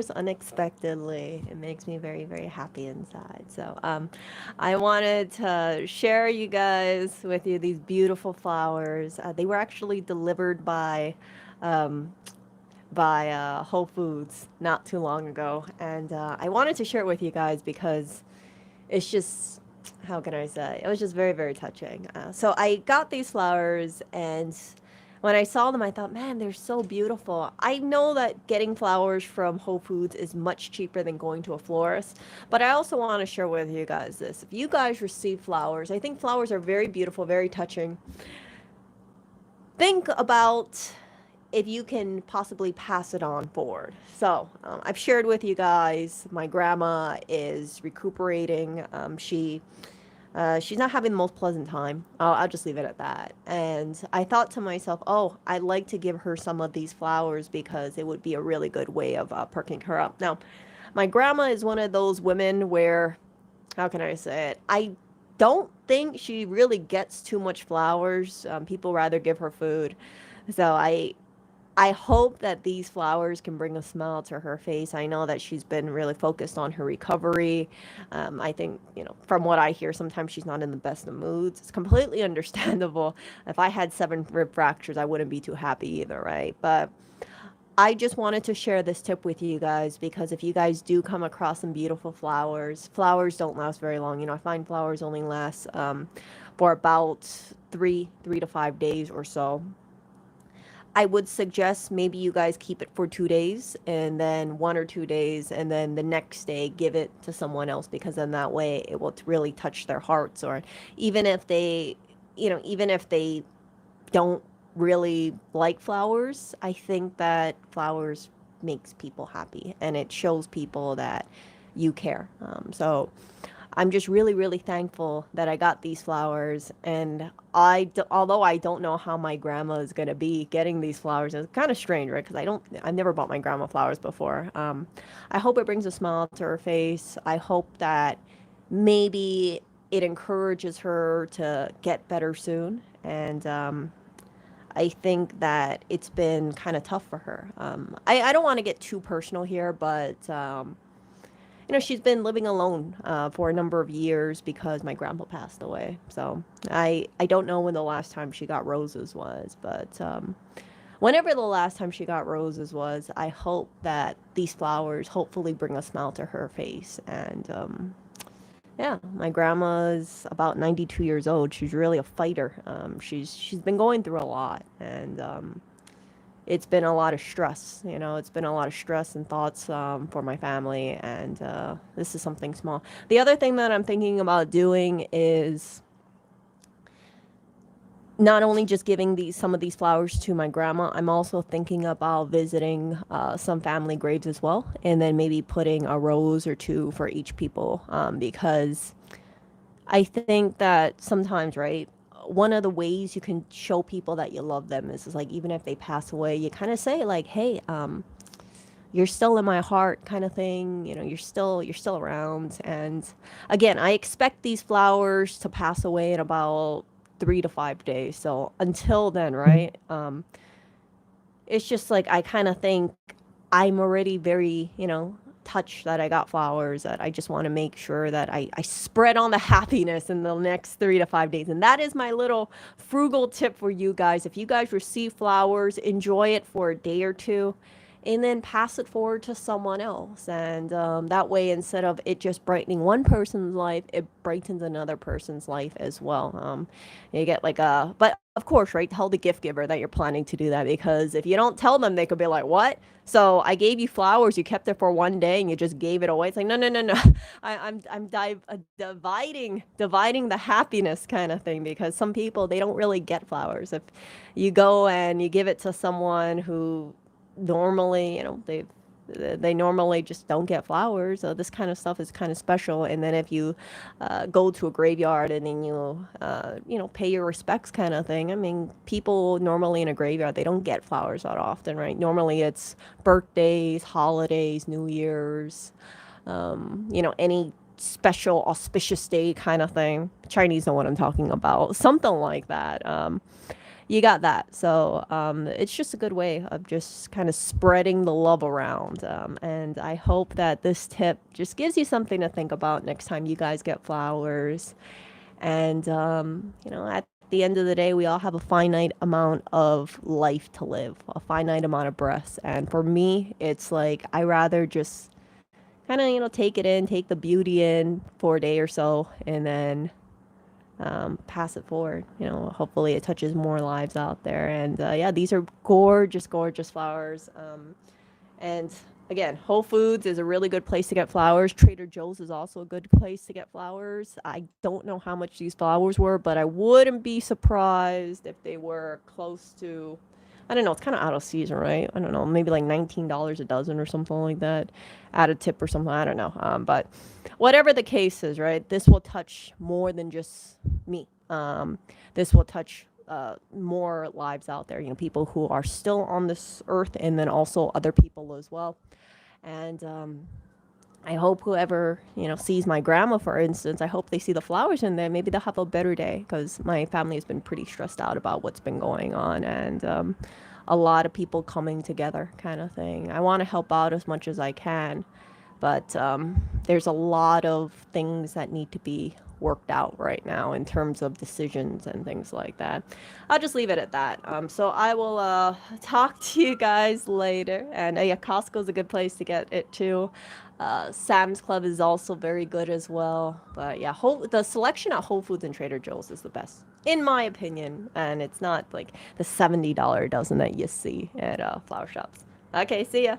flowers unexpectedly. It makes me very, very happy inside. So, I wanted to share you guys with you these beautiful flowers. They were actually delivered um, by Whole Foods not too long ago, and I wanted to share it with you guys because it's just, how can I say, it was just very, very touching. So I got these flowers, and when I saw them I thought, man, they're so beautiful. I know that getting flowers from Whole Foods is much cheaper than going to a florist, but I also want to share with you guys this. If you guys receive flowers, I think flowers are very beautiful, very touching. Think about if you can possibly pass it on forward. So, I've shared with you guys, my grandma is recuperating. She's not having the most pleasant time. I'll just leave it at that. And I thought to myself, oh, I'd like to give her some of these flowers because it would be a really good way of perking her up. Now, my grandma is one of those women where, how can I say it? I don't think she really gets too much flowers. People rather give her food. So I hope that these flowers can bring a smile to her face. I know that she's been really focused on her recovery. I think, from what I hear, sometimes she's not in the best of moods. It's completely understandable. If I had 7 rib fractures, I wouldn't be too happy either, right? But I just wanted to share this tip with you guys because if you guys do come across some beautiful flowers, flowers don't last very long. I find flowers only last for about three to 5 days or so. I would suggest maybe you guys keep it for 2 days and then 1 or 2 days, and then the next day give it to someone else because then that way it will really touch their hearts. Or even if they don't really like flowers, I think that flowers makes people happy and it shows people that you care. So I'm just really, really thankful that I got these flowers. And although I don't know how my grandma is gonna be getting these flowers, it's kind of strange, right? Because I've never bought my grandma flowers before. I hope it brings a smile to her face. I hope that maybe it encourages her to get better soon. And I think that it's been kind of tough for her. I don't want to get too personal here, but she's been living alone for a number of years because my grandpa passed away. So I don't know when the last time she got roses was, but whenever the last time she got roses was, I hope that these flowers hopefully bring a smile to her face. And yeah, my grandma's about 92 years old. She's really a fighter. She's been going through a lot, and it's been a lot of stress. It's been a lot of stress and thoughts for my family, and this is something small. The other thing that I'm thinking about doing is not only just giving some of these flowers to my grandma, I'm also thinking about visiting some family graves as well, and then maybe putting a rose or two for each people, because I think that sometimes, right, one of the ways you can show people that you love them is like, even if they pass away, you kind of say like, hey, you're still in my heart, kind of thing. You're still around. And again, I expect these flowers to pass away in about 3 to 5 days. So until then, right? It's just like I kind of think I'm already very, touched that I got flowers, that I just want to make sure that I spread on the happiness in the next 3 to 5 days. And that is my little frugal tip for you guys. If you guys receive flowers, enjoy it for a day or two and then pass it forward to someone else. And that way, instead of it just brightening one person's life, it brightens another person's life as well. You get like but of course, right, tell the gift giver that you're planning to do that, because if you don't tell them, they could be like, what? So I gave you flowers, you kept it for one day and you just gave it away. It's like, no, no, no, no. I'm dividing the happiness kind of thing, because some people, they don't really get flowers. If you go and you give it to someone who normally, they normally just don't get flowers. So this kind of stuff is kind of special. And then if you go to a graveyard and then pay your respects, kind of thing. I mean, people normally in a graveyard, they don't get flowers that often, right? Normally it's birthdays, holidays, New Year's, any special auspicious day kind of thing. Chinese know what I'm talking about. Something like that. You got that. So it's just a good way of just kind of spreading the love around. And I hope that this tip just gives you something to think about next time you guys get flowers. And, at the end of the day, we all have a finite amount of life to live, a finite amount of breaths. And for me, it's like I rather just kind of, take it in, take the beauty in for a day or so, and then pass it forward. Hopefully it touches more lives out there. And yeah, these are gorgeous, gorgeous flowers. And again, Whole Foods is a really good place to get flowers. Trader Joe's is also a good place to get flowers. I don't know how much these flowers were, but I wouldn't be surprised if they were close to, I don't know, it's kind of out of season, right? I don't know, maybe like $19 a dozen or something like that. Add a tip or something, I don't know. But whatever the case is, right, this will touch more than just me. This will touch more lives out there, people who are still on this earth, and then also other people as well. And I hope whoever, sees my grandma, for instance, I hope they see the flowers in there. Maybe they'll have a better day, because my family has been pretty stressed out about what's been going on, and a lot of people coming together kind of thing. I want to help out as much as I can, but there's a lot of things that need to be worked out right now in terms of decisions and things like that. I'll just leave it at that. So I will talk to you guys later. And yeah, Costco's a good place to get it too. Sam's Club is also very good as well. But yeah, the selection at Whole Foods and Trader Joe's is the best, in my opinion. And it's not like the $70 dozen that you see at flower shops. Okay, see ya.